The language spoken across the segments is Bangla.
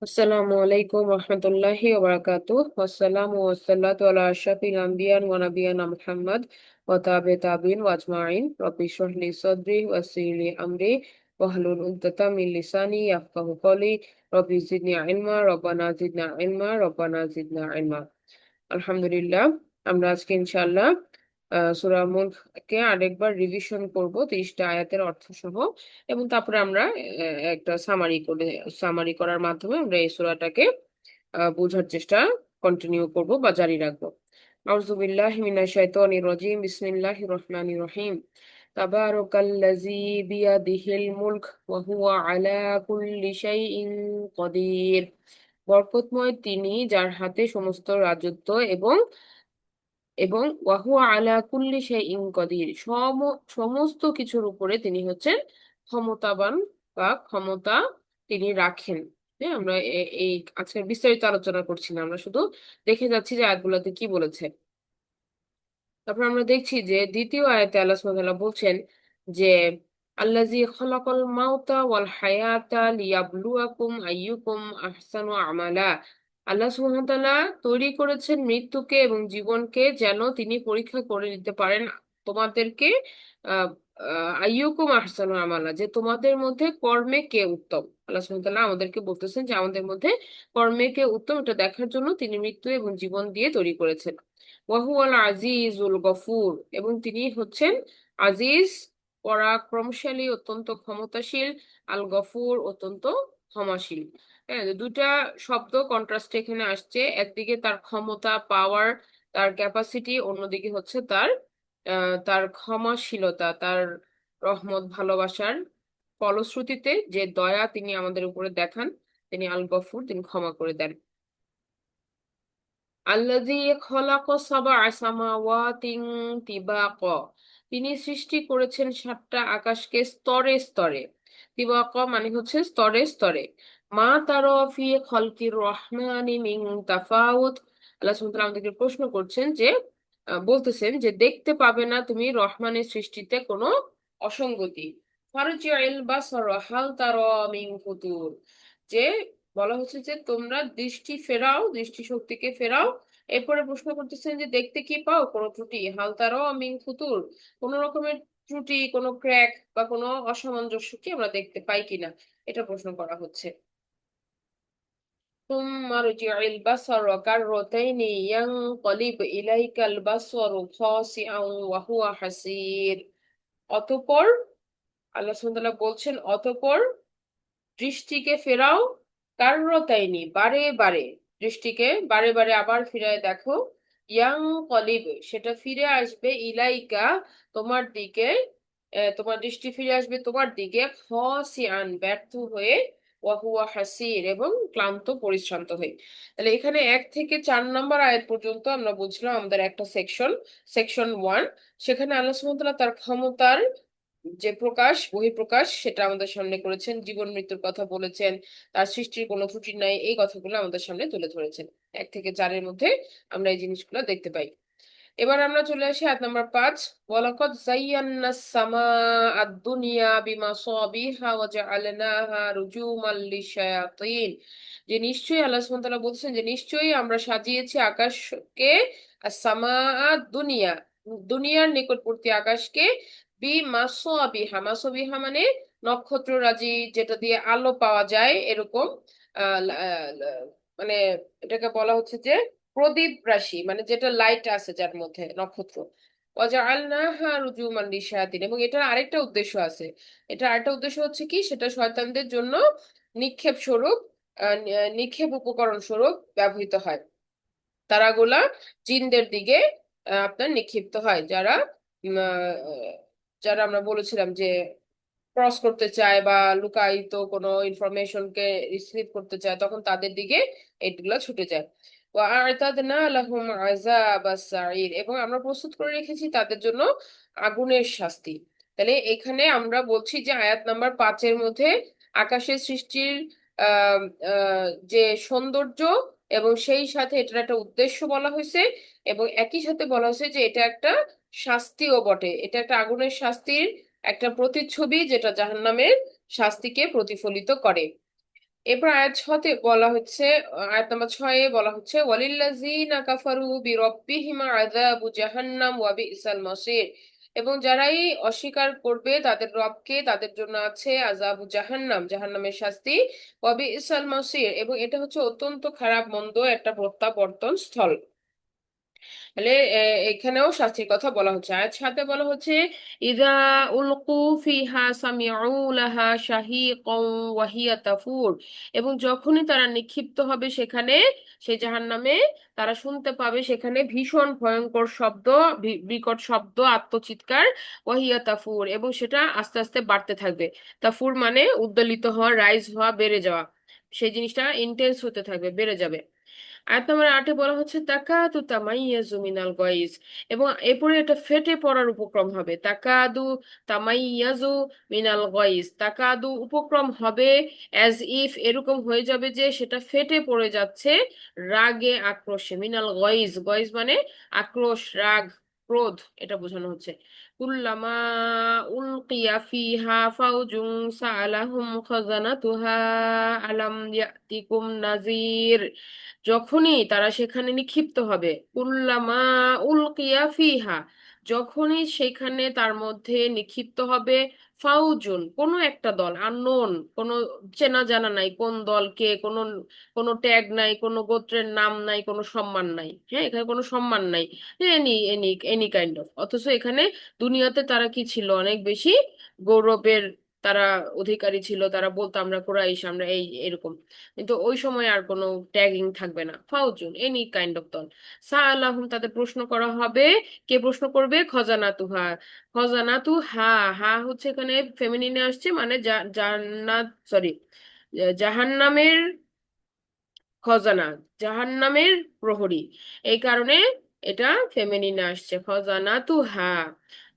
আসসালামু আলাইকুম রহমতুল্লাহি ওয়া বারাকাতুহু ওয়াসসালামু ওয়াসসালাতু আলা আশরাফিল আমবিয়া ওয়া নাবিয়িনা মুহাম্মদ ওয়া তাবিঈন ওয়া আজমাইন রব্বি ইশরাহ লি সাদরি ওয়া ইয়াসসির লি আমরি ওয়াহলুল উকদাতাম মিন লিসানি ইয়াফকাহু কওলি রব্বি জিদনি ইলমা রব্বানা জিদনা ইলমা রব্বানা জিদনা ইলমা। আলহামদুলিল্লাহ, আমরা আজকে ইনশাআল্লাহ সূরা মুলক কে আরেকবার রিভিশন করব ৩০টা আয়াতের অর্থ সহ, এবং তারপরে আমরা একটা সামারি করার মাধ্যমে আমরা এই সূরাটাকে বোঝার চেষ্টা কন্টিনিউ করব বা জারি রাখবো। আউযু বিল্লাহি মিনাশ শাইতানির রাজিম, বিসমিল্লাহির রহমানির রহিম। তাবারাকাল্লাযী বিয়াদিহিল মুলক ওয়া হুয়া আলা কুল্লি শাইইন কদির। বরকতময় তিনি, যার হাতে সমস্ত রাজত্ব, এবং এবং ওয়াহুয়া আলা কুল্লি শাইইন কদির, সমস্ত কিছুর উপরে তিনি হচ্ছেন ক্ষমতাবান বা ক্ষমতা তিনি রাখেন। হ্যাঁ, আমরা এই আজকের বিস্তারিত আলোচনা করছি না, আমরা শুধু দেখে যাচ্ছি যে আয়াতগুলোতে কি বলেছে। তারপর আমরা দেখছি যে দ্বিতীয় আয়াতে আল্লাহ সুবহানাহু ওয়া তাআলা বলছেন যে আল্লাযী খালাকাল মাউতা ওয়াল হায়াতা লিয়াবলুয়াকুম আইয়ুকুম আহসানু আমালা। আল্লাহ সুবহানাহু ওয়া তাআলা তৈরি করেছেন মৃত্যুকে এবং জীবনকে, যেন তিনি পরীক্ষা করে নিতে পারেন তোমাদেরকে। আহ আইয়ুকুম আহসানু আমালা, যে তোমাদের মধ্যে কর্মে কে উত্তম। আল্লাহ সুবহানাহু ওয়া তাআলা আমাদেরকে বলতেছেন যে আমাদের মধ্যে কর্মে কে উত্তম, এটা দেখার জন্য তিনি মৃত্যু এবং জীবন দিয়ে তৈরি করেছেন। ওয়াহুয়াল আজিজুল গফুর, এবং তিনি হচ্ছেন আজিজ, পরাক্রমশালী, অত্যন্ত ক্ষমতাশীল, আল গফুর, অত্যন্ত ক্ষমাশীল। হ্যাঁ, দুটা শব্দ কন্ট্রাস্ট এখানে আসছে। একদিকে তার ক্ষমতা, পাওয়ার, তার ক্যাপাসিটি, অন্যদিকে হচ্ছে তার ক্ষমাশীলতা, তার রহমত, ভালোবাসার ফলশ্রুতিতে যে দয়া তিনি আমাদের উপরে দেখান, তিনি আল গফুর, তিনি ক্ষমা করে দেন। আল্লাযী খলাকা সাবআ সামাওয়াতিন তিবাকা, তিনি সৃষ্টি করেছেন ৭টা আকাশকে স্তরে স্তরে। তিবাকা মানে হচ্ছে স্তরে স্তরে। মা তারা ফি খালকির রহমানি মিন তাফাউত। আল্লাহ সুবহানাহু ওয়া তাআলা আমাদেরকে প্রশ্ন করছেন যে বলতেছেন যে দেখতে পাবে না তুমি রহমানের সৃষ্টিতে কোনো অসঙ্গতি। ফারজিউল বাসারা হাল তারা মিন ফুতুর, যে বলা হচ্ছে যে তোমরা দৃষ্টি ফেরাও, দৃষ্টিশক্তিকে ফেরাও। এরপরে প্রশ্ন করতেছেন যে দেখতে কি পাও কোনো ত্রুটি, হাল তারাও মিন ফুতুর, কোন রকমের ত্রুটি, কোনো ক্র্যাক বা কোনো অসামঞ্জস্য কি আমরা দেখতে পাই কিনা, এটা প্রশ্ন করা হচ্ছে। ثم ارجع البصر كرتين ينقلب إليك البصر خاسئا وهو حسير। অতঃপর আল্লাহ সুবহানাহু ওয়া তাআলা বলছেন, অতঃপর দৃষ্টিকে ফেরাও, কার্রতাইনি, বারে বারে, দৃষ্টিকে বারে বারে আবার ফিরায় দেখো। ইয়াং কলিব, সেটা ফিরে আসবে, ইলাইকা, তোমার দিকে। তোমার দৃষ্টি ফিরে আসবে তোমার দিকে, খসিআন, ব্যর্থ হয়ে, ওয়াহুয়া হাসির, এবং ক্লান্ত পরিশ্রান্ত হয়ে। তাহলে এখানে 1 থেকে 4 নম্বর আয়াত পর্যন্ত আমরা বুঝলাম আমাদের একটা সেকশন 1। সেখানে আল্লাহ সুবহানাহু ওয়া তাআলা তার ক্ষমতার যে প্রকাশ, বহিঃপ্রকাশ, সেটা আমাদের সামনে করেছেন, জীবন মৃত্যুর কথা বলেছেন, তার সৃষ্টির কোনো ত্রুটি নাই, এই কথাগুলো আমাদের সামনে তুলে ধরেছেন। 1 থেকে 4-এর মধ্যে আমরা এই জিনিসগুলো দেখতে পাই। এবার আমরা চলে আসি আয়াত নাম্বার 5। ওয়ালাকাদ যায়্যানাস সামাআদ দুনিয়া বিমাসাবিহা ওয়া জাআলনাহা রুজুমান লিশ-শায়াতিন। যে নিশ্চয়ই আল্লাহ সুবহানাহু ওয়া তাআলা বলছেন যে নিশ্চয়ই আমরা সাজিয়েছি আকাশকে, as-সামাআদ দুনিয়া, দুনিয়ার নিকটবর্তী আকাশকে, বিমাসাবিহা, মাসাবিহা মানে নক্ষত্ররাজি, যেটা দিয়ে আলো পাওয়া যায় এরকম। মানে এটাকে বলা হচ্ছে যে প্রদীপ রাশি, মানে যেটা লাইট আছে যার মধ্যে, নক্ষত্র। ওয়াজআলনাহা রুজুমান লিশ-শায়াতিন, এবং এটার আরেকটা উদ্দেশ্য আছে। এটা আরেকটা উদ্দেশ্য হচ্ছে কি, সেটা শয়তানদের জন্য নিক্ষেপ স্বরূপ, নিক্ষেপ উপকরণ স্বরূপ ব্যবহৃত হয়। তারাগুলা জিনদের দিকে আপনার নিক্ষিপ্ত হয়, যারা উম, আহ, যারা আমরা বলেছিলাম যে ক্রস করতে চায় বা লুকায়িত কোনো ইনফরমেশনকে রিসিভ করতে চায়, তখন তাদের দিকে এগুলা ছুটে যায়। ওয়া'আতাদনা লাহুম আযাবাস সাঈর, এবং আমরা প্রস্তুত করে রেখেছি তাদের জন্য আগুনের শাস্তি। তাহলে এখানে আমরা বলছি যে আয়াত নাম্বার 5-এর মধ্যে আকাশের সৃষ্টির আহ আহ, যে সৌন্দর্য, এবং সেই সাথে এটার একটা উদ্দেশ্য বলা হয়েছে, এবং একই সাথে বলা হয়েছে যে এটা একটা শাস্তিও বটে, এটা একটা আগুনের শাস্তির একটা প্রতিচ্ছবি, যেটা জাহান্নামের শাস্তিকে প্রতিফলিত করে। এরপর আয়াত 6-তে বলা হচ্ছে, আয়াত নাম্বার 6-এ বলা হচ্ছে ওয়ালিল্লাযিনা কাফারু বিরাব্বিহিম আযাবু জাহান্নাম ওয়া বিসাল মাসির। এবং যারাই অস্বীকার করবে তাদের রবকে, তাদের জন্য আছে আযাবু জাহান্নাম, জাহান্নামের শাস্তি, ওয়া বিসাল মাসির, এবং এটা হচ্ছে অত্যন্ত খারাপ মন্দ একটা প্রত্যাবর্তন স্থল। তাহলে এখানেও শাস্তির কথা বলা হচ্ছে। আয়াত 7-এ বলা হচ্ছে ইযা উলকু ফিহা সামিউ লাহা শাহীকান ওয়া হিয়া তাফুর। এবং যখনই তারা নিক্ষিপ্ত হবে সেখানে, সেই জাহান্নামে, তারা শুনতে পাবে সেখানে ভীষণ ভয়ঙ্কর শব্দ, বিকট শব্দ, আত্মচিৎকার, ওয়া হিয়া তাফুর, এবং সেটা আস্তে আস্তে বাড়তে থাকবে। তাফুর মানে উদ্বেলিত হওয়া, রাইজ হওয়া, বেড়ে যাওয়া, সেই জিনিসটা ইন্টেন্স হতে থাকবে, বেড়ে যাবে। আয়াত নম্বর 8-এ বলা হচ্ছে তাকাদু তামাইয়াজু মিনাল গায়জ। এবং এরপরে এটা ফেটে পড়ার উপক্রম হবে। তাকাদু তামাইয়াজু মিনাল গায়জ, তাকাদু উপক্রম হবে, অ্যাজ ইফ এরকম হয়ে যাবে যে সেটা ফেটে পড়ে যাচ্ছে রাগে, আক্রোশে। মিনাল গায়জ, গায়জ মানে আক্রোশ, রাগ, ক্রোধ, এটা বোঝানো হচ্ছে। কুল্লামা উলকিয়া ফিহা ফাউজুন সাআলাহুম খাজানাতুহা আলাম ইয়াতিকুম নাযির। যখনই তারা সেখানে নিক্ষিপ্ত হবে, কুল্লামা উলকিয়া ফিহা, যখনই সেখানে তার মধ্যে নিক্ষিপ্ত হবে ফাউজুন, কোনো একটা দল, আননোন, কোনো চেনা জানা নাই কোন দলকে, কোনো কোনো ট্যাগ নাই, কোনো গোত্রের নাম নাই, কোনো সম্মান নাই। হ্যাঁ, এখানে কোনো সম্মান নাই, any any any kind of. অথচ এখানে দুনিয়াতে তারা কি ছিল, অনেক বেশি গৌরবের তারা অধিকারী ছিল, তারা বলতো আমরা কুরাইশ, আমরা এই এরকম। কিন্তু ওই সময় আর কোনো ট্যাগিং থাকবে না, ফাউজুন এনি কাইন্ড অফ দল। সাআলাহুম, তাদের প্রশ্ন করা হবে। কে প্রশ্ন করবে? খজানাতুহা, খজানাতু হা, হা হচ্ছে এখানে ফেমিনিনে আসছে, মানে জান্নাত, সরি, জাহান্নামের খজানা, জাহান্নামের প্রহরী, এই কারণে এটা ফেমিনিনে আসছে। খজানাতু হা,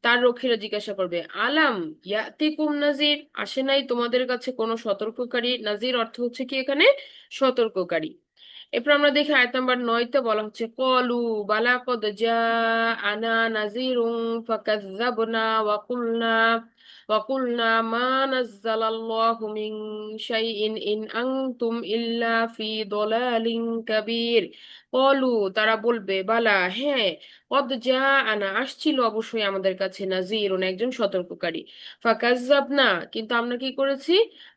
তার রক্ষীরা জিজ্ঞাসা করবে আলাম ইয়াতিকুম নাজির, আসে নাই তোমাদের কাছে কোনো সতর্ককারী? নাজির অর্থ হচ্ছে কি এখানে? সতর্ককারী। এরপর আমরা দেখি আয়াত নাম্বার 9-তে বলা হচ্ছে কলু বালা কদ জাআনা নাযিরুন ফাকাযযাবনা ওয়া কুলনা মা নাযালাল্লাহু মিন শাইইন ইন আনতুম ইল্লা ফি দালালিন কাবীর। কলু, তারা বলবে, বালা হ্যাঁ, কদ জাআনা আসছিল অবশ্যই আমাদের কাছে, নাযিরুন একজন সতর্ককারী, ফাকাযযাবনা কিন্তু আমরা কি করেছি?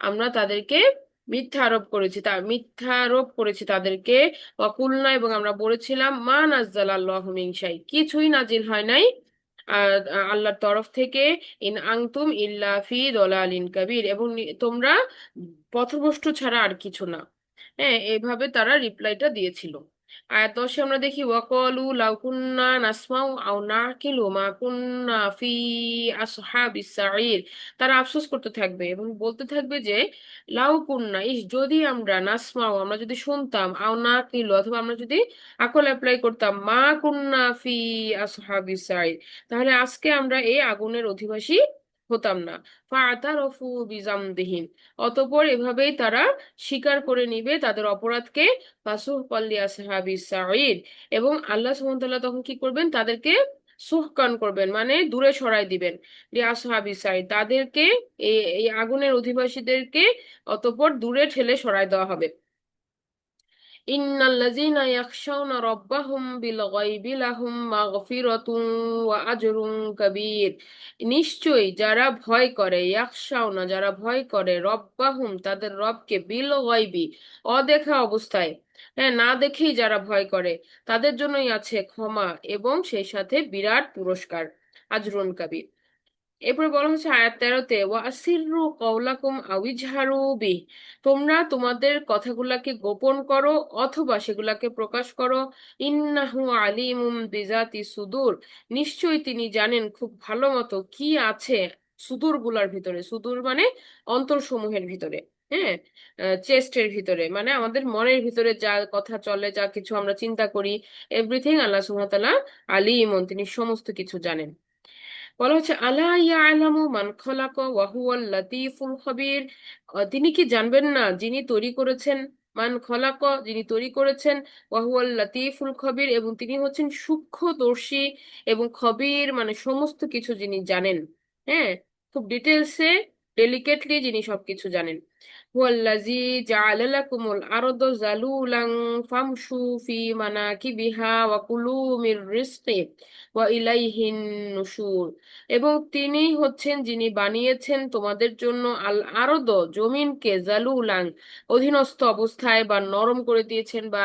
আমরা তাদেরকে মিথ্যা আরোপ করেছি, মিথ্যা আরোপ করেছি তাদেরকে। ওয়াকুলনা, এবং আমরা বলেছিলাম মা নাজ্জালাল্লাহু মিন শাই, কিছুই নাজিল হয় নাই আল্লাহর তরফ থেকে, ইন আনতুম ইল্লা ফি দলালিন কাবীর, এবং তোমরা পথভ্রষ্ট ছাড়া আর কিছু না। হ্যাঁ, এইভাবে তারা রিপ্লাইটা দিয়েছিল। আয়াত 10-এ আমরা দেখি ওয়াকালু লাউ কুন্না নাসমাউ আও নাকিলু মা কুন্না ফি আসহাবিস সাঈর। তারা আফসোস করতে থাকবে এবং বলতে থাকবে যে লাউ কুন্না, ইস যদি আমরা, নাসমাউ আমরা যদি শুনতাম, আও নাকিলু অথবা আমরা যদি আকল অ্যাপ্লাই করতাম, মা কুন্না ফি আসহাবিস সাঈর, তাহলে আজকে আমরা এই আগুনের অধিবাসী হতাম না। ফাআতারাফু বিজামবিহিম, অতঃপর এভাবেই তারা স্বীকার করে নিবে তাদের অপরাধকে। ফাসুহকাল লিআসহাবিস সাঈর, এবং আল্লাহ সুবহানাহু ওয়া তাআলা তখন কি করবেন? তাদেরকে সুহকান করবেন, মানে দূরে সরাই দিবেন। লিআসহাবিস সাঈর, তাদেরকে, এই এই আগুনের অধিবাসীদেরকে অতঃপর দূরে ঠেলে সরাই দেওয়া হবে। ইন্নাল্লাযীনা ইয়াখশাউনা রাব্বাহুম বিল গায়বি লাহুম মাগফিরাতুন ওয়া আজরুন কাবীর। নিশ্চয়ই যারা ভয় করে, ইয়াখশাউনা যারা ভয় করে, রব্বাহুম তাদের রবকে, বিল গায়বি অদেখা অবস্থায়, হ্যাঁ না দেখেই যারা ভয় করে, তাদের জন্যই আছে ক্ষমা এবং সেই সাথে বিরাট পুরস্কার, আজরুন কাবীর। এরপরে বলা হচ্ছে আয়াত 13-তে ওয়া আসিররু কাওলাকুম আও ইজহারু বিহ, তোমরা তোমাদের কথাগুলাকে গোপন করো অথবা সেগুলাকে প্রকাশ করো। ইন্নাহু আলিমুম বিজাতি সুদূর, নিশ্চয়ই তিনি জানেন খুব ভালো মতো কি আছে সুদূর গুলার ভিতরে। সুদূর মানে অন্তরসমূহের ভিতরে, হ্যাঁ, চেস্টের ভিতরে, মানে আমাদের মনের ভিতরে যা কথা চলে, যা কিছু আমরা চিন্তা করি, এভরিথিং আল্লাহ সুবহানাহু ওয়া তাআলা আলিমুন, তিনি সমস্ত কিছু জানেন। বলা হচ্ছে আলা ইয়ালামু মান খালাকা ওয়া হুয়াল লাতীফুল খবীর, তিনি কি জানবেন না যিনি তৈরি করেছেন, মান খলাকা যিনি তৈরি করেছেন, ওয়া হুয়াল লাতীফুল খবীর এবং তিনি হচ্ছেন সূক্ষ্মদর্শী, এবং খবীর মানে সমস্ত কিছু যিনি জানেন। হ্যাঁ, খুব ডিটেলসে ডেলিকেটলি যিনি সবকিছু জানেন। হুয়াল্লাযী জাআলা লাকুমুল আরদা যালুলান ফামশু ফি মানাকিবিহা ওয়া কুলু মির রিজকি ওয়া ইলাইহিন নুশুর। এবং তিনিই হচ্ছেন যিনি বানিয়েছেন তোমাদের জন্য আল আরদ, জমিনকে, জালুলান, অধীনস্থ অবস্থায় বা নরম করে দিয়েছেন বা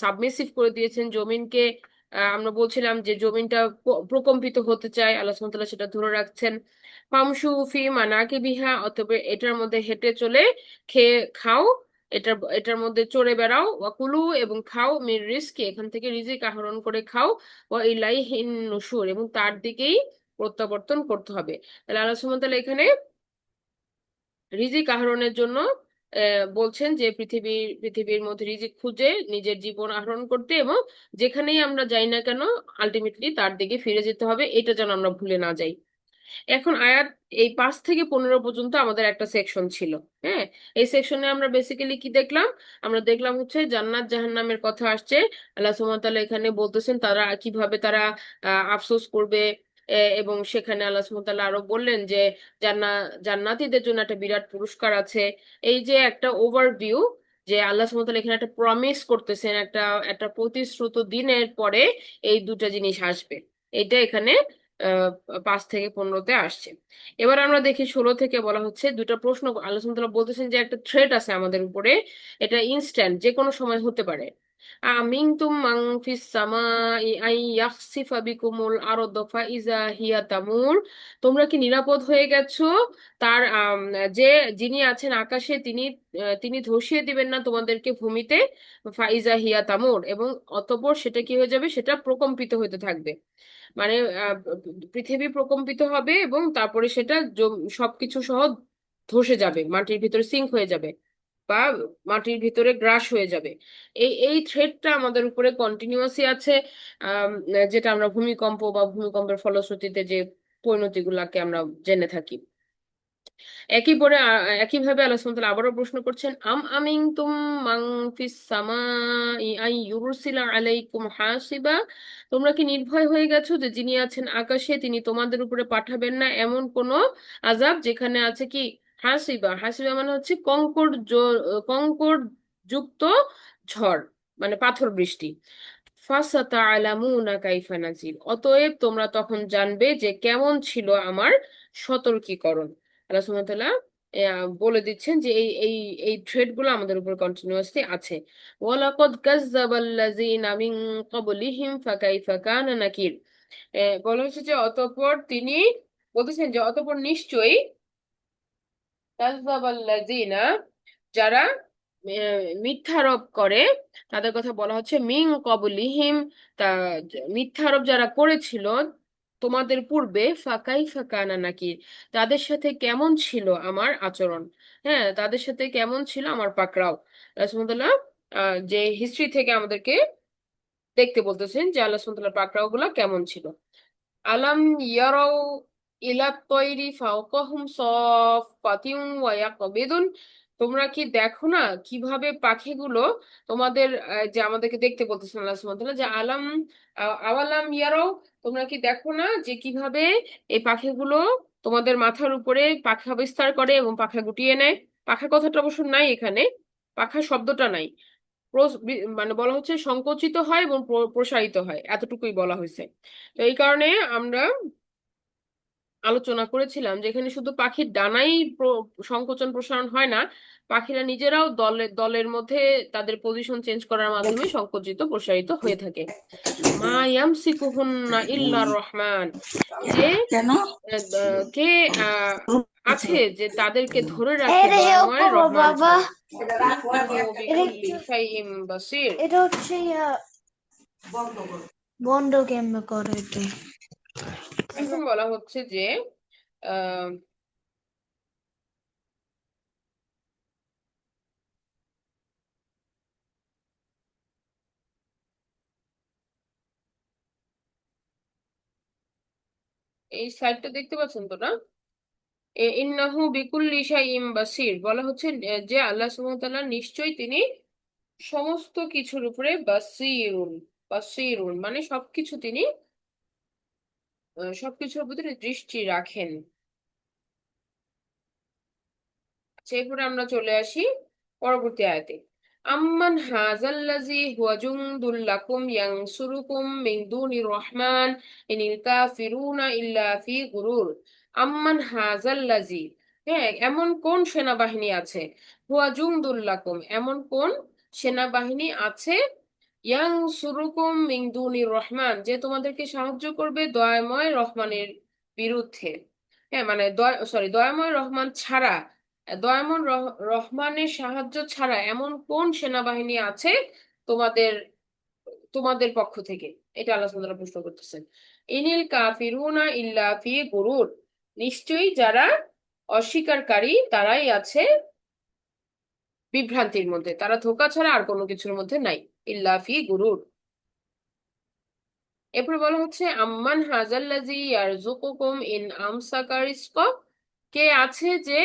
সাবমিসিভ করে দিয়েছেন জমিনকে। আমরা বলছিলাম যে জমিনটা প্রকম্পিত হতে চায়, আল্লাহ সুবহানাহু ওয়া তাআলা সেটা ধরে রাখছেন। ফামসু ফি মানাকিবিহা, অথবা এটার মধ্যে হেঁটে চলে খেয়ে খাও, এটার মধ্যে চড়ে বেড়াও। ওয়াকুলু, এবং খাও, মির রিজকি, এখান থেকে রিজিক আহরণ করে খাও। ওয়া ইলাইহিন নুশুর, এবং তার দিকেই প্রত্যাবর্তন করতে হবে। তাহলে আল্লাহ সুবহানাহু ওয়া তাআলা এখানে রিজিক আহরণের জন্য বলছেন যে পৃথিবীর মধ্যে রিজিক খুঁজে নিজের জীবন আহরণ করতে, এবং যেখানেই আমরা যাই না কেন আলটিমেটলি তার দিকে ফিরে যেতে হবে, এটা যেন আমরা ভুলে না যাই। এখন আয়াত এই 5 থেকে 15 পর্যন্ত আমাদের একটা সেকশন ছিল। হ্যাঁ, এই সেকশনে আমরা বেসিক্যালি কি দেখলাম? আমরা দেখলাম হচ্ছে জান্নাত জাহান্নামের কথা আসছে। আল্লাহ সুবহানাহু ওয়া তাআলা এখানে বলতেছেন তারা কিভাবে তারা আফসোস করবে। এবং সেখানে আল্লাহ সুবহানাহু ওয়া তাআলা আরো বললেন যে জান্নাতীদের জন্য একটা বিরাট পুরস্কার আছে। এই যে একটা ওভারভিউ, যে আল্লাহ সুবহানাহু ওয়া তাআলা এখানে একটা প্রমিস করতেছেন, একটা একটা প্রতিশ্রুত দিনের পরে এই দুটো জিনিস আসবে, এটা এখানে 5 থেকে 15-তে আসছে। এবার আমরা দেখি 16 থেকে বলা হচ্ছে দুটো প্রশ্ন। আলোচনা তাআলা বলতেছেন যে একটা থ্রেট আছে আমাদের উপরে, এটা ইনস্ট্যান্ট, যে কোনো সময় হতে পারে। আমিনতুম মান ফিস সামাই আই ইয়াখসিফা বিকুমুল আরদ ফাইজা হিয়া তামুর। তোমরা কি নিরাপদ হয়ে গেছো তার যে যিনি আছেন আকাশে, তিনি ধসিয়ে দিবেন না তোমাদেরকে ভূমিতে, ফাইজা হিয়া তামুর, এবং অতঃপর সেটা কি হয়ে যাবে, সেটা প্রকম্পিত হতে থাকবে। মানে পৃথিবী প্রকম্পিত হবে এবং তারপরে সেটা সবকিছু সহ ধসে যাবে, মাটির ভিতরে সিঙ্ক হয়ে যাবে বা মাটির ভিতরে গ্রাস হয়ে যাবে। এই থ্রেটটা আমাদের উপরে কন্টিনিউয়াসই আছে। যেটা আমরা ভূমিকম্প বা ভূমিকম্পের ফলশ্রুতিতে যে পরিণতিগুলাকে আমরা জেনে থাকি। একইভাবে আল্লাহ সুবহানাহু ওয়া তাআলা আবারও প্রশ্ন করছেন, আমিনতুম মান ফিস সামাই আন ইউরসিলা আলাইকুম হাসিবা। তোমরা কি নির্ভয় হয়ে গেছো যে যিনি আছেন আকাশে তিনি তোমাদের উপরে পাঠাবেন না এমন কোন আযাব যেখানে আছে কি হাসিবা। হাসিবা মানে হচ্ছে কঙ্কর যুক্ত ঝড়, মানে পাথর বৃষ্টি। ফাসাতা'লামুনা কাইফা নাজির, অতএব তোমরা তখন জানবে যে কেমন ছিল আমার সতর্কীকরণ। আল্লাহ সুবহানাহু ওয়া তাআলা বলে দিচ্ছেন যে এই এই থ্রেড গুলো আমাদের উপর কন্টিনিউয়াসলি আছে। ওয়ালাকাদ কাযযাবাল্লাযীনা মিন ক্বাবলিহিম ফাকাইফা কানা নাকির। বলা হচ্ছে যে অতঃপর তিনি বলতেছেন যে অতঃপর নিশ্চয়ই কাযযাবাল্লাযীনা, যারা মিথ্যারোপ করে, তাদের কথা বলা হচ্ছে মিন ক্বাবলিহিম, তা মিথ্যারোপ যারা করেছিল তোমাদের পূর্বে, ফাকাইফা কানা নাকির, তাদের সাথে কেমন ছিল আমার আচরণ। হ্যাঁ, তাদের সাথে কেমন ছিল আমার পাকড়াও। রাসূলুল্লাহ যে হিস্ট্রি থেকে আমাদেরকে দেখতে বলতেছেন যে আল্লাহ সুবহানাহু ওয়া তাআলার পাকড়াও গুলা কেমন ছিল। আলাম ইয়ারাও ইলা তয়রি ফাওকাহুম সাফফাতিন ওয়া ইয়াকবিদুন। তোমরা কি দেখো না কিভাবে পাখিগুলো তোমাদের, যে আমাদেরকে দেখতে বলতেছেন আল্লাহ সুবহানাহু ওয়া তাআলা, যে আওয়ালাম ইয়ারাও, তোমরা কি দেখো না যে কিভাবে এই পাখিগুলো তোমাদের মাথার উপরে পাখা বিস্তার করে এবং পাখা গুটিয়ে নেয়। পাখা কথাটা অবশ্য নাই এখানে, পাখা শব্দটা নাই। মানে বলা হচ্ছে সংকুচিত হয় এবং প্রসারিত হয়, এতটুকুই বলা হয়েছে। তো এই কারণে আমরা আলোচনা করেছিলাম যে এখানে শুধু পাখির ডানাই সংকোচন প্রসারণ হয় না, পাখিরা নিজেরাও দলের দলের মধ্যে তাদের পজিশন চেঞ্জ করার মাধ্যমে সংকুচিত প্রসারিত হয়ে থাকে। মা ইয়ামসিকুহুন্না ইল্লার রহমান, যে কেন? কে আছে যে তাদেরকে ধরে রাখে দয়াময় রহমান বাবা, ছাড়া। ইন্নাহু বিকুল্লি শাইইন বাসীর। এটা হচ্ছে বন্ধ কেমনে করে এটা? এখন বলা হচ্ছে যে আহ এই সাইডটা দেখতে পাচ্ছেন তো না? ইন্নাহু বিকুল্লি শাইইন বাসীর বলা হচ্ছে যে আল্লাহ সুবহানাহু ওয়া তাআলা নিশ্চয়ই তিনি সমস্ত কিছুর উপরে বাসীরুন। বাসীরুন মানে সবকিছু তিনি সবকিছুর উপরে দৃষ্টি রাখেন। এরপরে আমরা চলে আসি পরবর্তী আয়াতে। আম্মান হাযাল্লাযী হুয়া জুনদুল লাকুম ইয়ানসুরুকুম মিন দুনির রহমান ইনিল কাফিরুনা ইল্লা ফি গুরুর। আম্মান হাযাল্লাযী, হ্যাঁ, এমন কোন সেনাবাহিনী আছে, হুয়া জুনদুল লাকুম, এমন কোন সেনাবাহিনী আছে, ইয়ানসুরুকুম মিন দুনির রহমান, যে তোমাদেরকে সাহায্য করবে দয়াময় রহমানের বিরুদ্ধে। হ্যাঁ, মানে দয়াময় রহমান ছাড়া, রহমানের সাহায্য ছাড়া এমন কোন সেনাবাহিনী আছে তোমাদের তোমাদের পক্ষ থেকে? এটা আল্লাহ সুবহানাহু ওয়া তাআলা প্রশ্ন করতেছেন। ইনিল কাফিরুনা ইল্লা ফি গুরুর, নিশ্চয়ই যারা অস্বীকারী তারাই আছে বিভ্রান্তির মধ্যে, তারা ধোঁকা ছাড়া আর কোনো কিছুর মধ্যে নাই। ইল্লা ফি গুরুর। এরপর বলা হচ্ছে আম্মান হাযাল্লাযী ইয়ারযুকুকুম ইন আমসাকা রিজকা, কে আছে যে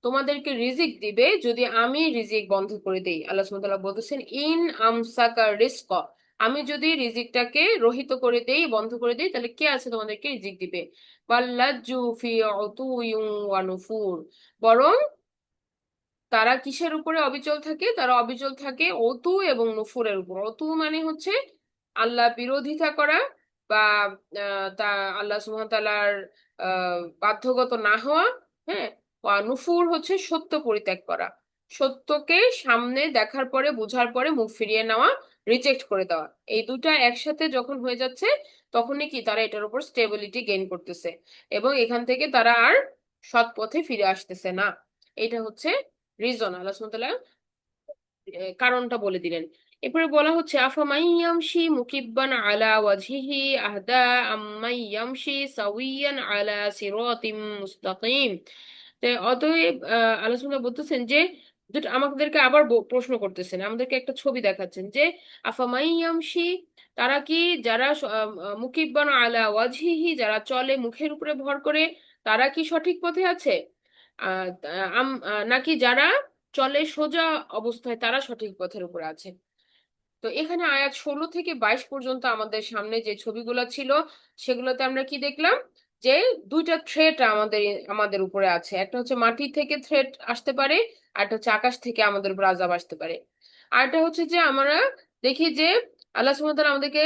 তোমাদেরকে রিজিক দিবে যদি আমি রিজিক বন্ধ করে দেই। আল্লাহ সুবহানাহু ওয়া তাআলা বলতেছেন ইন আমসাকা রিজকা, আমি যদি রিজিকটাকে রহিত করে দেই, বন্ধ করে দেই, তাহলে কে আছে তোমাদেরকে রিজিক দিবে। ওয়াল্লাজ্জু ফি উতুইয়িন ওয়া নুফুর, বরং তারা কিসের উপরে অবিচল থাকে? তারা অবিচল থাকে অতু এবং নুফুরের উপর। অতু মানে হচ্ছে আল্লাহ বিরোধিতা করা, বা তা আল্লাহ সুবহানাহু ওয়া তাআলার বাধ্যগত না হওয়া। হ্যাঁ, নুফুর হচ্ছে সত্য পরিত্যাগ করা, সত্যকে সামনে দেখার পরে বোঝার পরে মুখ ফিরিয়ে নেওয়া, রিজেক্ট করে দেওয়া। এই দুটা একসাথে যখন হয়ে যাচ্ছে তখনই কি তারা এটার উপর স্টেবিলিটি গেইন করতেছে এবং এখান থেকে তারা আর সৎ পথে ফিরে আসতেছে না। এটা হচ্ছে রিজন। আল্লাহ সুবহানাহু ওয়া তাআলা কারণটা বলে দিলেন। এরপরে বলা হচ্ছে আফামাই ইয়ামশি মুকিব্বান আলা ওয়াজহিহি আহদা আম্মাই ইয়ামশি সাওয়িয়ান আলা সিরাতিম মুস্তাকিম। অতএব আল্লাহ সুবহানাহু ওয়া তাআলা বলতেছেন যে যেটা আমাদেরকে আবার প্রশ্ন করতেছেন, আমাদেরকে একটা ছবি দেখাচ্ছেন যে আফামাই ইয়ামশি, তারা কি, যারা মুকিব্বান আলা ওয়াজহিহি, যারা চলে মুখের উপরে ভর করে, তারা কি সঠিক পথে আছে? নাকি যারা চলে সোজা অবস্থায় তারা সঠিক পথের উপরে আছে? তো এখানে আয়াত 16 থেকে 22 পর্যন্ত আমাদের সামনে যে ছবিগুলো ছিল সেগুলোতে আমরা কি দেখলাম, যে দুইটা থ্রেট আমাদের আমাদের উপরে আছে। একটা হচ্ছে মাটি থেকে থ্রেট আসতে পারে, আর একটা হচ্ছে আকাশ থেকে আমাদের উপর আযাব আসতে পারে। আর একটা হচ্ছে যে আমরা দেখি যে আল্লাহ সুবহানাহু ওয়া তাআলা আমাদেরকে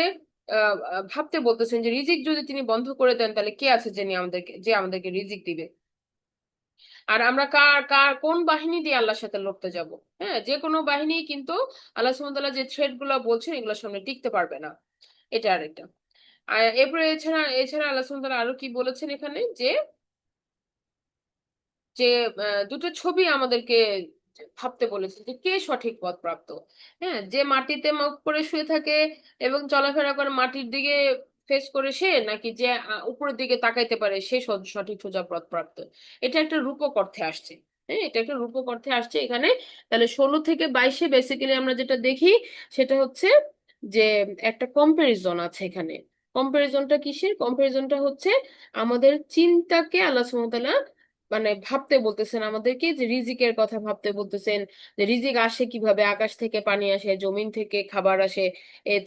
ভাবতে বলতেছেন যে রিজিক যদি তিনি বন্ধ করে দেন তাহলে কে আছে যে আমাদেরকে রিজিক দিবে। আর আমরা কার কার কোন বাহিনী দিয়ে আল্লাহর সাথে লড়তে যাব? হ্যাঁ, যে কোনো বাহিনী কিন্তু আল্লাহ সুবহানাহু ওয়া তাআলা যে থ্রেট গুলা বলছেন এগুলোর সামনে টিকতে পারবে না। এটা আরেকটা। আর এরপরে এছাড়া এছাড়া আল্লাহ সুবহানাহু ওয়া তাআলা আরো কি বলেছেন এখানে, যে যে দুটো ছবি আমাদেরকে ভাবতে বলেছে যে কে সঠিক পথ প্রাপ্ত। হ্যাঁ, যে মাটিতে মুখ করে শুয়ে থাকে এবং চলাফেরা করে মাটির দিকে ফেস করে, সে নাকি যে উপরের দিকে তাকাইতে পারে সে সঠিক সোজা পথ প্রাপ্ত। এটা একটা রূপক অর্থে আসছে। হ্যাঁ, এটা একটা রূপক অর্থে আসছে এখানে। তাহলে 16 থেকে 22-এ বেসিক্যালি আমরা যেটা দেখি সেটা হচ্ছে যে একটা কম্পারিজন আছে এখানে। কম্পারিজনটা কিসের? কম্পারিজনটা হচ্ছে আমাদের চিন্তাকে আল্লাহ সুবহানাহু ওয়া তাআলা মানে ভাবতে বলতেছেন আমাদেরকে, যে রিজিকের কথা ভাবতে বলতেছেন, যে রিজিক আসে কিভাবে, আকাশ থেকে পানি আসে, জমিন থেকে খাবার আসে।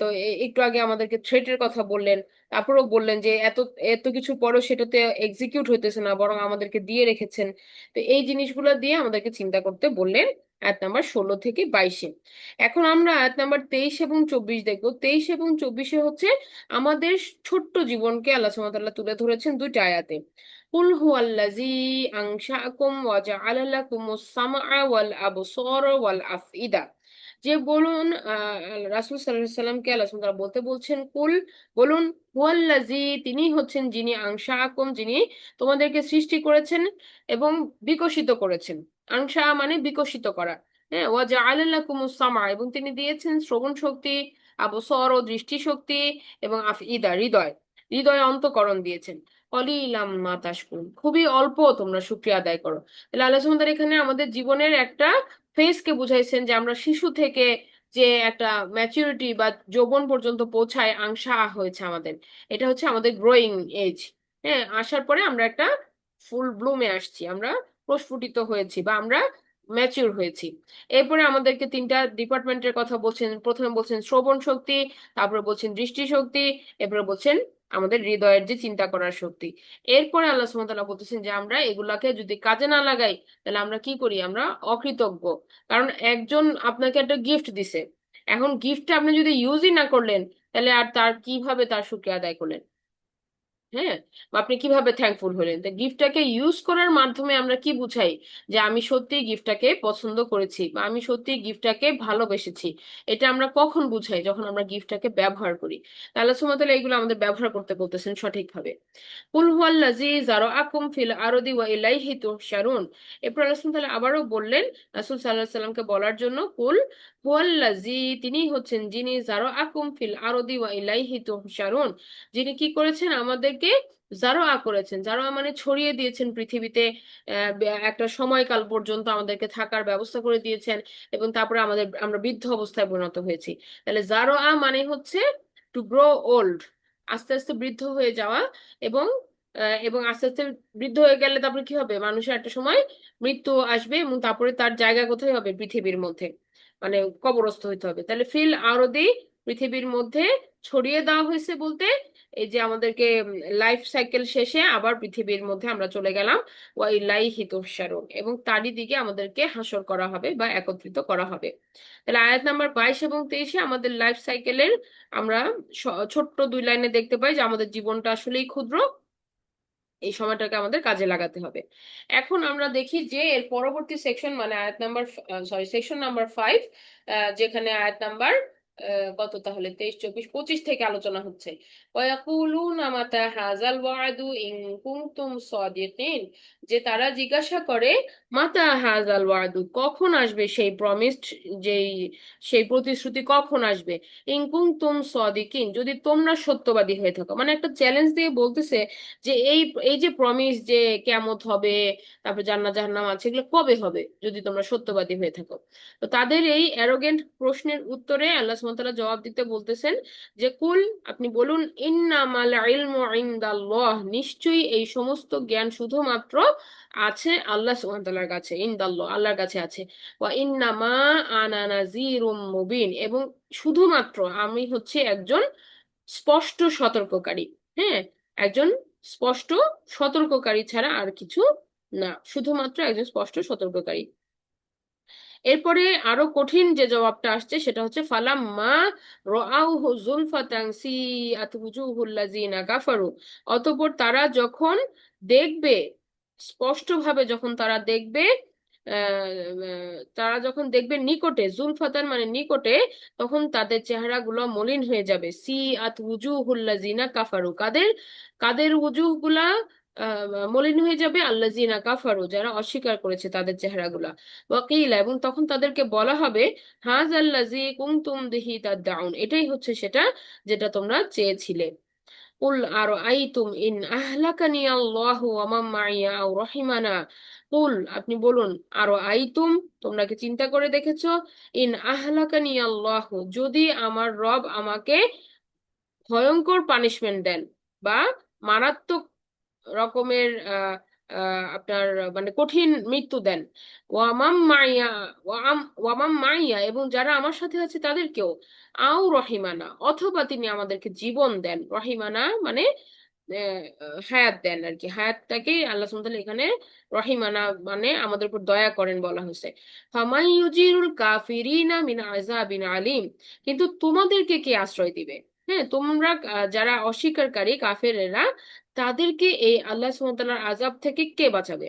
তো একটু আগে আমাদেরকে থ্রেটের কথা বললেন, তারপরেও বললেন যে এত এত কিছু পরেও সেটাতে এক্সিকিউট হইতেছে না, বরং আমাদেরকে দিয়ে রেখেছেন। তো এই জিনিসগুলো দিয়ে আমাদেরকে চিন্তা করতে বললেন আয়াত নাম্বার 16 থেকে 22-এ। এখন আমরা আয়াত নাম্বার 23 এবং 24 দেখবো। 23 এবং 24-এ হচ্ছে আমাদের ছোট্ট জীবনকে আল্লাহ সুবহানাহু ওয়া তাআলা তুলে ধরেছেন দুইটা আয়াতে। কুল হুয়াল্লাযী আনশাআকুম ওয়া জাআলা লাকুমুস সামআ ওয়াল আবসারা ওয়াল আফইদা। যে বলুন, রাসূল সাল্লাল্লাহু আলাইহি সাল্লামকে আল্লাহ সুবহানাহু ওয়া তাআলা বলতে বলছেন, কুল, বলুন, হুয়াল্লাযী, তিনি হচ্ছেন যিনি, আনশাআকুম, যিনি তোমাদেরকে সৃষ্টি করেছেন এবং বিকশিত করেছেন। আনশা মানে বিকশিত করা। হ্যাঁ, ওয়া জাআলা লাকুমুস সামআ, এবং তিনি দিয়েছেন শ্রবণ শক্তি, আবসর ও দৃষ্টি শক্তি, এবং আফইদা হৃদয়, হৃদয় অন্তঃকরণ দিয়েছেন। কলিলাম মা তাশকুরুন, খুবই অল্প তোমরা শুকরিয়া আদায় করো। তাহলে আল্লাহ সুবহানাহু ওয়া তাআলা এখানে আমাদের জীবনের একটা ফেজকে বুঝাইছেন, যে আমরা শিশু থেকে যে একটা ম্যাচুরিটি বা যৌবন পর্যন্ত পৌঁছায় আংশা হয়েছে আমাদের, এটা হচ্ছে আমাদের গ্রোয়িং এজ। হ্যাঁ, আসার পরে আমরা একটা ফুল ব্লুমে আসছি, আমরা প্রস্ফুটিত হয়েছি বা আমরা ম্যাচিউর হয়েছি। এরপরে আমাদেরকে তিনটা ডিপার্টমেন্টের কথা বলছেন। প্রথমে বলছেন শ্রবণ শক্তি, তারপরে বলছেন দৃষ্টি শক্তি, এরপরে বলছেন আমাদের হৃদয়ের যে চিন্তা করার শক্তি। এরপরে আল্লাহ সুবহানাহু ওয়া তাআলা বলতেছেন যে আমরা এগুলাকে যদি কাজে না লাগাই তাহলে আমরা কি করি, আমরা অকৃতজ্ঞ। কারণ একজন আপনাকে একটা গিফট দিছে, এখন গিফটটা আপনি যদি ইউজই না করলেন তাহলে আর তার কিভাবে তার শুকরিয়া আদায় করলেন? হ্যাঁ, বা আপনি কিভাবে থ্যাঙ্কফুল হলেন? তো গিফটটাকে ইউজ করার মাধ্যমে আমরা কি বুঝাই যে আমি সত্যি গিফটটাকে পছন্দ করেছি বা আমি সত্যি গিফটটাকে ভালোবেসেছি। এটা আমরা কখন বুঝাই? যখন আমরা গিফটটাকে ব্যবহার করি। তাহলে সুমাতালে এগুলো আমাদের ব্যবহার করতে বলতেছেন সঠিকভাবে। কুল হুয়াল্লাযী যারাআকুম ফিল আরদি ওয়া ইলাইহি তুহশারুন। এরপর আল্লাহ সুবহানাহু ওয়া তাআলা আবারও বললেন রাসূল সাল্লাল্লাহু আলাইহি সাল্লামকে বলার জন্য, কুল হুয়াল্লাযী, তিনি হচ্ছেন যিনি, যারাআকুম ফিল আরদি ওয়া ইলাইহি তুহশারুন, যিনি কি করেছেন, আমাদেরকে জারোয়া করেছেন। জারোয়া মানে ছড়িয়ে দিয়েছেন পৃথিবীতে, একটা সময়কাল পর্যন্ত আমাদেরকে থাকার ব্যবস্থা করে দিয়েছেন, এবং তারপরে আমরা বৃদ্ধ অবস্থায় পরিণত হয়েছি। তাহলে জারোয়া মানে হচ্ছে টু গ্রো ওল্ড, আস্তে আস্তে বৃদ্ধ হয়ে যাওয়া। এবং এবং আস্তে আস্তে বৃদ্ধ হয়ে গেলে তারপরে কি হবে, মানুষের একটা সময় মৃত্যু আসবে, এবং তারপরে তার জায়গা কোথায় হবে, পৃথিবীর মধ্যে, মানে কবরস্থ হইতে হবে। তাহলে ফিল আরদি, পৃথিবীর মধ্যে ছড়িয়ে দেওয়া হয়েছে বলতে এই যে আমাদেরকে লাইফ সাইকেল শেষে আবার পৃথিবীর মধ্যে আমরা চলে গেলাম, ওয়াইলাইহি তুহশারুন, এবং তারই দিকে আমাদেরকে হাসর করা হবে বা একত্রিত করা হবে। তাহলে আয়াত নাম্বার 22 এবং 23 আমাদের লাইফ সাইকেলের আমরা ছোট্ট 2 লাইনে দেখতে পাই যে আমাদের জীবনটা আসলেই ক্ষুদ্র, এই সময়টাকে আমাদের কাজে লাগাতে হবে। এখন আমরা দেখি যে এর পরবর্তী সেকশন, মানে আয়াত নাম্বার, সেকশন নাম্বার 5, যেখানে আয়াত নাম্বার কত তাহলে, 23, 24, 25 থেকে আলোচনা হচ্ছে। ওয়ায়াকুলুনা মাতা হাযাল ওয়াদু ইন কুনতুম সাদিকিন, যে তারা জিজ্ঞাসা করে মাতা হাযাল ওয়াদু, কখন আসবে সেই প্রমিসড, যেই সেই প্রতিশ্রুতি কখন আসবে, ইন কুনতুম সাদিকিন, যদি তোমরা সত্যবাদী হয়ে থাকো। মানে একটা চ্যালেঞ্জ দিয়ে বলতেছে যে এই এই যে প্রমিস যে কিয়ামত হবে, তারপর জান্নাত জাহান্নাম আছে, এগুলো কবে হবে যদি তোমরা সত্যবাদী হয়ে থাকো? তো তাদের এই অ্যারোগেন্ট প্রশ্নের উত্তরে আল্লাহ সুবহানাহু ওয়া তাআলা জবাব দিতে বলতেছেন যে কুল, আপনি বলুন, ইন্নামাল ইলমু ইনদাল্লাহ, নিশ্চয়ই এই সমস্ত জ্ঞান শুধুমাত্র আছে আল্লাহ সুবহানাহু ওয়া তাআলার কাছে, ইনদাল্লাহ, আল্লাহর কাছে আছে। ওয়া ইন্নামা আনা নাযীরুম মুবিন, এবং শুধুমাত্র আমি হচ্ছে একজন স্পষ্ট সতর্ককারী। হ্যাঁ, একজন স্পষ্ট সতর্ককারী ছাড়া আর কিছু না, শুধুমাত্র একজন স্পষ্ট সতর্ককারী। এরপরে আরো কঠিন যে জবাবটা আসছে সেটা হচ্ছে ফালাম মা রাআউহু যুলফাতান সিআত ওয়ুজুহুল লাযিনা কাফারু, অতঃপর তারা যখন দেখবে, স্পষ্টভাবে যখন তারা দেখবে, তারা যখন দেখবে নিকটে, জুলফাতান মানে নিকটে, তখন তাদের চেহারাগুলো মলিন হয়ে যাবে। সিআত ওয়ুজুহুল লাযিনা কাফারু, কাদের, কাদের ওয়ুজুহ গুলা মলিন হয়ে যাবে, আল্লাযিনা কাফারু, যারা অস্বীকার করেছে, তাদের চেহারাগুলা। ওয়াকিলা, এবং তখন তাদেরকে বলা হবে হাযাল্লাযী কুনতুম বিহি তাদউন, এটাই হচ্ছে সেটা যেটা তোমরা চেয়েছিলে। কুল আরাআইতুম ইন আহলাকানি আল্লাহু ওয়া মান মাইয়া আও রহিমানা, কুল, আপনি বলুন, আরাআইতুম, তোমরা কি চিন্তা করে দেখেছো, ইন আহলাকানি আল্লাহু, যদি আমার রব আমাকে ভয়ঙ্কর পানিশমেন্ট দেন বা মারাত্মক রকমের আপনার মানে কঠিন মৃত্যু দেন, ওয়ামাম মাইয়া, ওয়ামাম মাইয়া, এবং যারা আমার সাথে আছে তাদেরকেও, আও রহিমানা, অথবা তিনি আমাদেরকে জীবন দেন, রহিমানা মানে হায়াত দেন আর কি, হায়াতটাকেই আল্লাহ সুবহানাহু ওয়া তাআলা এখানে রহিমানা মানে আমাদের উপর দয়া করেন বলা হয়েছে। ফামাই ইউজিরুল কাফিরিনা মিন আযাবিন আলিম, কিন্তু তোমাদেরকে কে আশ্রয় দিবে? হ্যাঁ, তোমরা যারা অস্বীকারী কাফেরেরা, তাদেরকে এই আল্লাহ সুবহানাহু ওয়া তাআলার আযাব থেকে কে বাঁচাবে,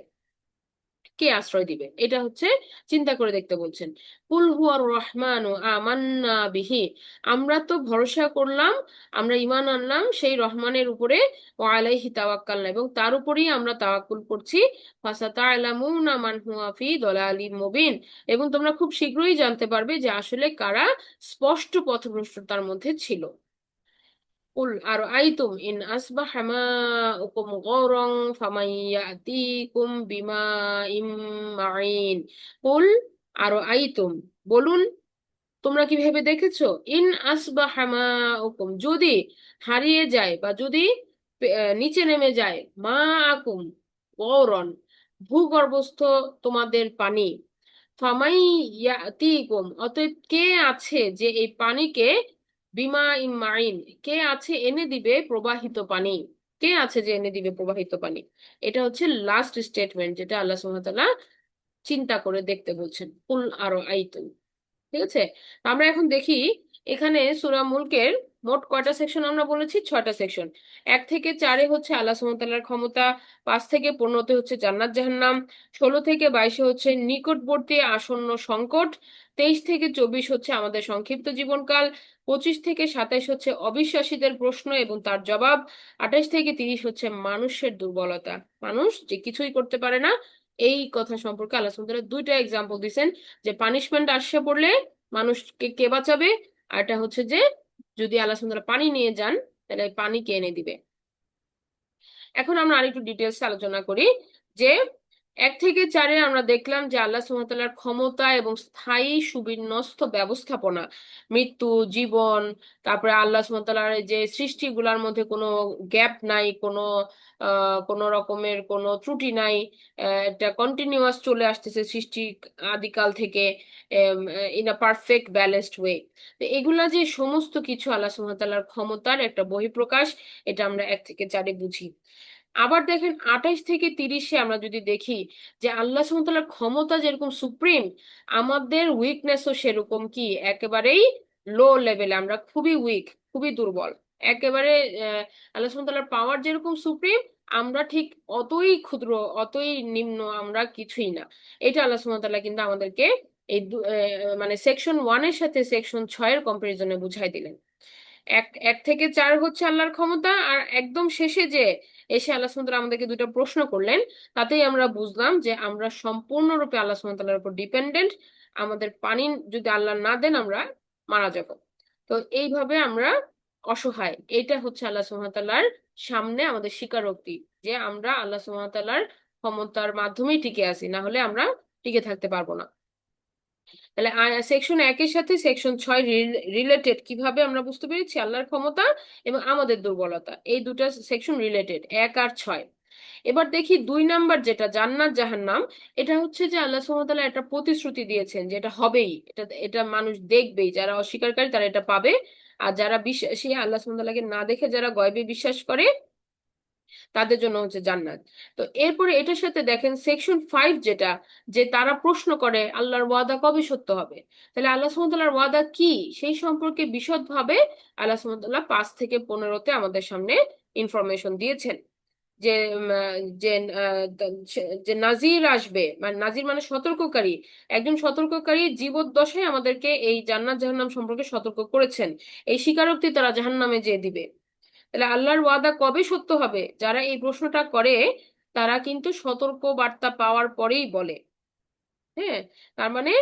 কে আশ্রয় দিবে? এটা হচ্ছে চিন্তা করে দেখতে বলছেন। কুল হুয়ার রহমানু আমান্না বিহি, আমরা তো ভরসা করলাম, আমরা ঈমান আনলাম সেই রহমানের উপরে, ওয়া আলাইহি তাওয়াক্কালনা, এবং তার উপরেই আমরা তাওয়াক্কুল করছি। ফাসাতা'লামুনা মান হুয়া ফি দালালিম মুবিন, এবং তোমরা খুব শীঘ্রই জানতে পারবে যে আসলে কারা স্পষ্ট পথভ্রষ্টতার মধ্যে ছিল। কুল আরাআইতুম ইন আসবাহা মাউকুম গাওরান ফামান ইয়াতিকুম বিমাইম মাইন, কুল আরাআইতুম, বলুন, তোমরা কি ভেবে দেখেছো, ইন আসবাহা মাউকুম, যদি হারিয়ে যায় বা যদি নিচে নেমে যায়, মা আকুম গওরন, ভূগর্ভস্থ তোমাদের পানি, ফামাই ইয়াতিকুম, অতএব কে আছে যে এই পানিকে বিমা ইন মাইন, কে আছে এনে দিবে প্রবাহিত পানি, কে আছে যে এনে দিবে প্রবাহিত পানি। এটা হচ্ছে লাস্ট স্টেটমেন্ট যেটা আল্লাহ সুবহানাহু ওয়া তাআলা চিন্তা করে দেখতে বলছেন, কুল আরো আইতুম। ঠিক আছে, তো আমরা এখন দেখি এখানে সূরা মুলকের মোট কয়টা সেকশন আমরা বলেছি, 6টা সেকশন। 1 থেকে 4 হচ্ছে আল্লাহ সুবহানাহু ওয়া তাআলার ক্ষমতা, 5 থেকে 15 হচ্ছে জান্নাত জাহান্নাম, 16 থেকে 22 হচ্ছে নিকটবর্তী আসন্ন সংকট, 23 থেকে 24 হচ্ছে আমাদের সংক্ষিপ্ত জীবনকাল, 25 থেকে 27 হচ্ছে অবিশ্বাসীদের প্রশ্ন এবং তার জবাব, 28 থেকে 30 হচ্ছে মানুষের দুর্বলতা, মানুষ যে কিছুই করতে পারে না। এই কথা সম্পর্কে আল্লাহ সুবহানাহু ওয়া তাআলা 2টা এক্সাম্পল দিয়েছেন, যে পানিশমেন্ট আসছে পড়লে মানুষকে কে বাঁচাবে, আর এটা হচ্ছে যে যদি আল্লাহ সুবহানাহু ওয়া তাআলা পানি নিয়ে যান তাহলে পানি কে এনে দিবে। এখন আমরা আরেকটু ডিটেলস আলোচনা করি, যে 1 থেকে 4 আমরা দেখলাম যে আল্লাহ সুবহানাহু ওয়া তাআলার ক্ষমতা এবং স্থায়ী সুবিন্যস্ত ব্যবস্থাপনা, মৃত্যু, জীবন, তারপরে আল্লাহ সুবহানাহু ওয়া তাআলার এই যে সৃষ্টিগুলোর মধ্যে কোনো গ্যাপ নাই, কোনো রকমের কোনো ত্রুটি নাই, এটা কন্টিনিউয়াস চলে আসতেছে সৃষ্টি আদিকাল থেকে in a perfect balanced way. তো এগুলা যে সমস্ত কিছু আল্লাহ সুবহানাহু ওয়া তাআলার ক্ষমতার একটা বহিঃপ্রকাশ, এটা আমরা 1 থেকে 4 বুঝি। আবার দেখেন 28 থেকে 30 আমরা যদি দেখি যে আল্লাহ সুবহানাহু ওয়া তাআলার ক্ষমতা যেরকম সুপ্রিম, আমাদের উইকনেসও সেরকম কি একেবারেই লো লেভেলে, আমরা খুবই উইক, খুবই দুর্বল একেবারে। আল্লাহ সুবহানাহু ওয়া তাআলার পাওয়ার যেরকম সুপ্রিম, আমরা ঠিক অতই ক্ষুদ্র, অতই নিম্ন, আমরা কিছুই না। এটা আল্লাহ সুবহানাহু ওয়া তাআলা কিন্তু আমাদেরকে এই মানে সেকশন 1 এর সাথে সেকশন 6 এর কম্পারিজনে বুঝাই দিলেন। 1 থেকে 4 হচ্ছে আল্লাহর ক্ষমতা, আর একদম শেষে যে এসে আল্লাহ সুবহানাহু ওয়া তাআলা আমাদেরকে 2টা প্রশ্ন করলেন, তাতেই আমরা বুঝলাম যে আমরা সম্পূর্ণরূপে আল্লাহ সুবহানাহু ওয়া তাআলার উপর ডিপেন্ডেন্ট। আমাদের পানি যদি আল্লাহ না দেন আমরা মারা যাব। তো এইভাবে আমরা অসহায়, এটা হচ্ছে আল্লাহ সুবহানাহু ওয়া তাআলার সামনে আমাদের স্বীকারোক্তি, যে আমরা আল্লাহ সুবহানাহু ওয়া তাআলার ক্ষমতার মাধ্যমেই টিকে আছি, না হলে আমরা টিকে থাকতে পারবো না। তাহলে সেকশন 1 এর সাথে সেকশন 6 রিলেটেড কিভাবে আমরা বুঝতে পেরেছি, আল্লাহর ক্ষমতা এবং আমাদের দুর্বলতা, এই দুটা সেকশন রিলেটেড 1 আর 6। এবার দেখি 2 নাম্বার যেটা জান্নাত জাহান্নাম, এটা হচ্ছে যে আল্লাহ সুবহানাহু ওয়া তাআলা একটা প্রতিশ্রুতি দিয়েছেন যে এটা হবেই, এটা এটা মানুষ দেখবেই, যারা অস্বীকারী তারা এটা পাবে, আর যারা বিশ্বাসী আল্লাহ সুবহানাহু ওয়া তাআলাকে না দেখে যারা গয়বে বিশ্বাস করে তাদের জন্য হচ্ছে জান্নাত। তো এরপরে এটার সাথে দেখেন সেকশন 5 যেটা, যে তারা প্রশ্ন করে আল্লাহর ওয়াদা কবে সত্য হবে, তাহলে আল্লাহ সুবহানাহু ওয়া তাআলার ওয়াদা কি সেই সম্পর্কে বিশদভাবে আল্লাহ সুবহানাহু ওয়া তাআলা 5 থেকে 15-তে আমাদের সামনে ইনফরমেশন দিয়েছেন। যে যে যে নাজির আসবে, মানে নাজির মানে সতর্ককারী, একজন সতর্ককারী জীবদ্দশায় আমাদেরকে এই জান্নাত জাহান্নাম সম্পর্কে সতর্ক করেছেন, এই স্বীকারোক্তি তারা জাহান্নামে যেয়ে দিবে। তাহলে আল্লাহর ওয়াদা কবে সত্য হবে, যারা এই প্রশ্নটা করে তারা কিন্তু সতর্ক বার্তা পাওয়ার পরেই বলে। হ্যাঁ, তার মানে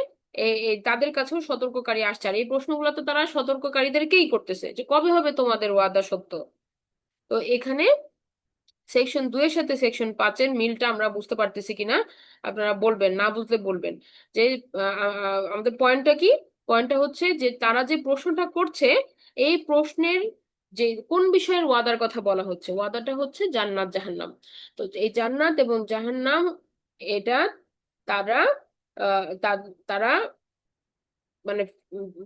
তাদের কাছেও সতর্ককারী আসছে, আর এই প্রশ্নগুলো তো তারা সতর্ককারীদেরকেই করতেছে যে কবে হবে তোমাদের ওয়াদা সত্য। তো এখানে সেকশন 2 এর সাথে সেকশন 5-এর মিলটা আমরা বুঝতে পারতেছি কিনা আপনারা বলবেন, না বুঝলে বলবেন। যে আমাদের পয়েন্টটা কি, পয়েন্টটা হচ্ছে যে তারা যে প্রশ্নটা করছে এই প্রশ্নের যে কোন বিষয়ের ওয়াদার কথা বলা হচ্ছে, ওয়াদাটা হচ্ছে জান্নাত জাহান্নাম। তো এই জান্নাত এবং জাহান্নাম এটা তারা তারা মানে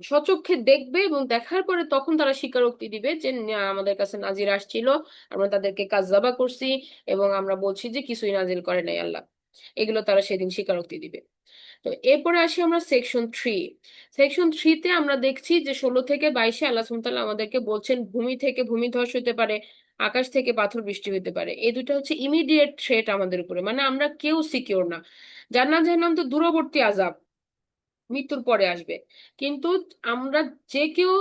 স্বচক্ষে দেখবে, এবং দেখার পরে তখন তারা স্বীকারোক্তি দিবে যে না, আমাদের কাছে নাজির আসছিল, আমরা তাদেরকে কাযযাবা করছি এবং আমরা বলছি যে কিছুই নাজিল করে নাই আল্লাহ। এগুলো তারা সেদিন স্বীকারোক্তি দিবে। তো এরপরে আসি আমরা সেকশন 3। সেকশন 3-তে আমরা দেখছি যে 16 থেকে 22 আল্লাহ সুবহানাহু ওয়া তাআলা আমাদেরকে বলছেন ভূমি থেকে ভূমিধস হতে পারে, আকাশ থেকে পাথর বৃষ্টি হতে পারে, এই দুটো হচ্ছে ইমিডিয়েট থ্রেট আমাদের উপরে, মানে আমরা কেউ সিকিউর না। জান্নাত জাহান্নাম তো দূরবর্তী আযাব, মৃত্যুর পরে আসবে, কিন্তু আমরা যে কেউ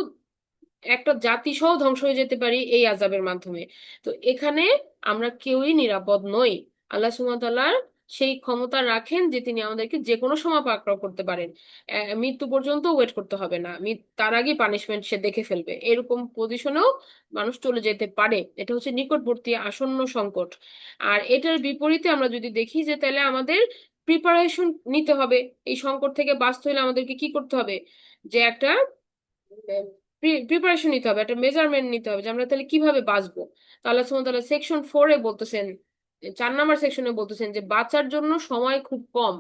একটা জাতি সহ ধ্বংস হয়ে যেতে পারি এই আযাবের মাধ্যমে। তো এখানে আমরা কেউই নিরাপদ নই। আল্লাহ সুবহানাহু ওয়া তাআলা সেই ক্ষমতা রাখেন যে তিনি আমাদেরকে যে কোনো সময় পাকড়াও করতে পারেন, মৃত্যু পর্যন্ত ওয়েট করতে হবে না, তার আগে পানিশমেন্ট সে দেখে ফেলবে, এরকম পজিশনেও মানুষ চলে যেতে পারে। এটা হচ্ছে নিকটবর্তী আসন্ন সংকট। আর এটার বিপরীতে আমরা যদি দেখি যে তাহলে আমাদের প্রিপারেশন নিতে হবে, এই সংকট থেকে বাঁচতে হলে আমাদেরকে কি করতে হবে, যে একটা প্রিপারেশন নিতে হবে, একটা মেজারমেন্ট নিতে হবে যে আমরা তাহলে কিভাবে বাঁচবো। তো আল্লাহ সুবহানাহু ওয়া তাআলা সেকশন 4-এ বলতেছেন, 4 নাম্বার সেকশনে বলতেছেন যে বাঁচার জন্য সময় খুব কম,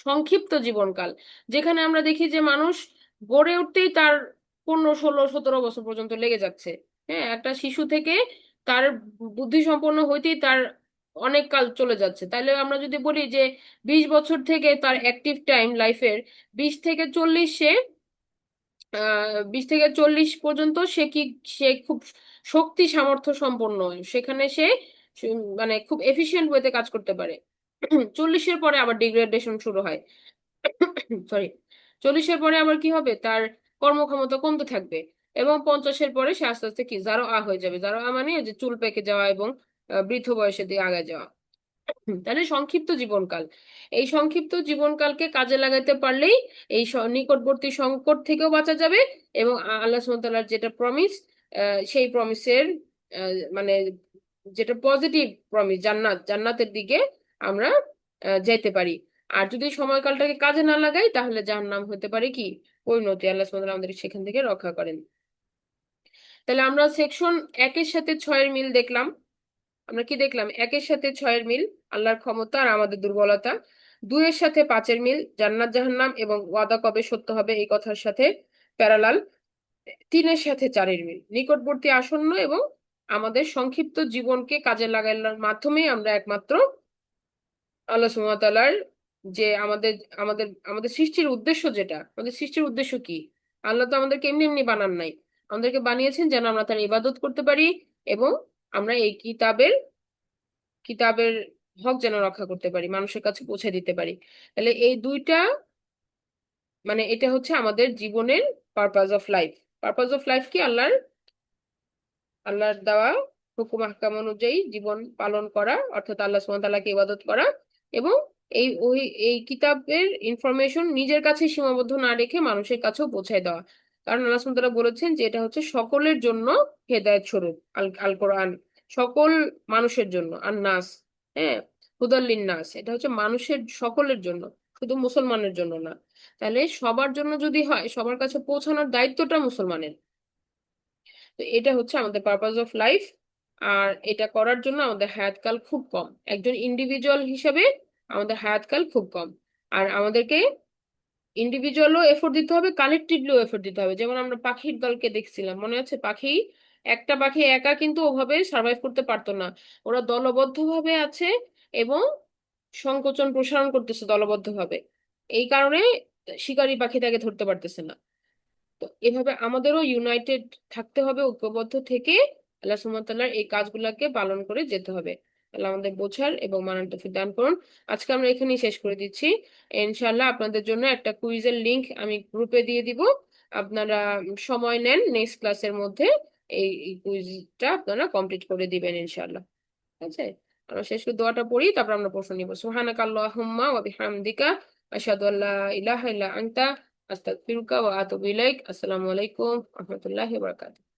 সংক্ষিপ্ত জীবনকাল। যেখানে আমরা দেখি যে মানুষ গড়ে উঠতেই তার 15, 16, 17 বছর পর্যন্ত লেগে যাচ্ছে। হ্যাঁ, একটা শিশু থেকে তার বুদ্ধি সম্পন্ন হইতেই তার অনেক কাল চলে যাচ্ছে। তাহলে আমরা যদি বলি যে 20 বছর থেকে তার অ্যাক্টিভ টাইম লাইফের 20 থেকে 40, 20 থেকে 40 পর্যন্ত সে খুব শক্তি সামর্থ্য সম্পন্ন, সেখানে সে মানে খুব এফিশিয়েন্ট ওয়েতে কাজ করতে পারে। 40-এর পরে আবার ডিগ্রেডেশন শুরু হয়। সরি, 40-এর পরে আবার কি হবে, তার কর্মক্ষমতা কমতে থাকবে। এবং 50-এর পরে সে আস্তে আস্তে কি জারো আ হয়ে যাবে। জারো আ মানে ওই যে চুল পেকে যাওয়া এবং বৃদ্ধ বয়সের দিকে আগায় যাওয়া। তাহলে সংক্ষিপ্ত জীবনকাল, এই সংক্ষিপ্ত জীবনকালকে কাজে লাগাতে পারলেই এই নিকটবর্তী সংকট থেকেও বাঁচা যাবে। এবং আল্লাহ সুবহানাহু ওয়া তাআলার যেটা প্রমিস, সেই প্রমিসের মানে যেটা পজিটিভ প্রমিস, জান্নাতের দিকে আমরা যেতে পারি। আর যদি সময়কালটাকে কাজে না লাগাই তাহলে জাহান্নাম হতে পারে কি পরিণতি। আল্লাহ সুবহানাহু ওয়া তাআলা আমাদের সেখান থেকে রক্ষা করেন। তাহলে আমরা সেকশন 1-এর সাথে 6-এর মিল দেখলাম। আমরা কি দেখলাম? 1-এর সাথে 6-এর মিল আল্লাহর ক্ষমতা আর আমাদের দুর্বলতা। 2-এর সাথে 5-এর মিল জান্নাত জাহান্নাম এবং ওয়াদা কবে সত্য হবে এই কথার সাথে প্যারালাল। 3-এর সাথে 4-এর মিল নিকটবর্তী আসন্ন এবং আমাদের সংক্ষিপ্ত জীবনকে কাজে লাগানোর মাধ্যমে আমরা একমাত্র আল্লাহ সুবহানাহু ওয়া তাআলার যে আমাদের আমাদের আমাদের সৃষ্টির উদ্দেশ্য, যেটা আমাদের সৃষ্টির উদ্দেশ্য কি, আল্লাহ তো আমাদেরকে এমনি এমনি বানান নাই। আমাদেরকে বানিয়েছেন যেন আমরা তার ইবাদত করতে পারি এবং আমরা এই কিতাবের কিতাবের হক যেন রক্ষা করতে পারি, মানুষের কাছে পৌঁছে দিতে পারি। তাহলে এই দুইটা মানে এটা হচ্ছে আমাদের জীবনের purpose of life. Purpose of life কি? আল্লাহর দেওয়া হুকুম আহকাম অনুযায়ী জীবন পালন করা, অর্থাৎ আল্লাহ সুবহানাহু ওয়া তাআলাকে ইবাদত করা। এবং এই কিতাবের ইনফরমেশন নিজের কাছে সীমাবদ্ধ না রেখে মানুষের কাছেও পৌঁছায় দেওয়া। কারণ আল্লাহ সুবহানাহু ওয়া তাআলা বলেছেন যে এটা হচ্ছে সকলের জন্য হেদায়েত স্বরূপ। আল আল কোরআন সকল মানুষের জন্য, আর নাস, হ্যাঁ, হুদাল্লিন নাস, এটা হচ্ছে মানুষের সকলের জন্য, শুধু মুসলমানের জন্য না। তাহলে সবার জন্য যদি হয়, সবার কাছে পৌঁছানোর দায়িত্বটা মুসলমানের। তো এটা হচ্ছে আমাদের পারপাস অফ লাইফ। আর এটা করার জন্য আমাদের হায়াতকাল খুব কম, একজন ইন্ডিভিজুয়াল হিসাবে আমাদের হায়াতকাল খুব কম। আর আমাদেরকে ইন্ডিভিজুয়ালও এফোর্ট দিতে হবে, কালেকটিভলিও এফোর্ট দিতে হবে। যেমন আমরা পাখির দলকে দেখছিলাম, মনে আছে? একটা পাখি একা কিন্তু ওভাবে সার্ভাইভ করতে পারতো না। ওরা দলবদ্ধভাবে আছে এবং সংকোচন প্রসারণ করতেছে দলবদ্ধভাবে। এই কারণে শিকারী পাখি তাকে ধরতে পারতেছে না। তো এভাবে আমাদেরও ইউনাইটেড থাকতে হবে, ঐক্যবদ্ধ থেকে আল্লাহ সুবহানাহু ওয়া তাআলার এই কাজগুলোকে পালন করে যেতে হবে। আল্লাহ আমাদের বোঝার এবং মানার তৌফিক দান করুন। আজকে আমরা এখানেই শেষ করে দিচ্ছি। ইনশাআল্লাহ আপনাদের জন্য একটা কুইজের লিংক আমি গ্রুপে দিয়ে দিব। আপনারা সময় নেন নেক্সট ক্লাসের মধ্যে এই কুইজটা আপনারা কমপ্লিট করে দিবেন ইনশাআল্লাহ। ঠিক আছে, আমরা শেষ করে দোয়াটা পড়ি, তারপর আমরা প্রশ্ন নিব। সুবহানাকা আল্লাহুম্মা ওয়া বিহামদিকা আশহাদু আল্লা ইলাহা ইল্লা আনতা আস্তাগফিরুকা ওয়া আতুবু ইলাইক। আসসালামু আলাইকুম ওয়া রাহমাতুল্লাহি ওয়া বারাকাতুহু।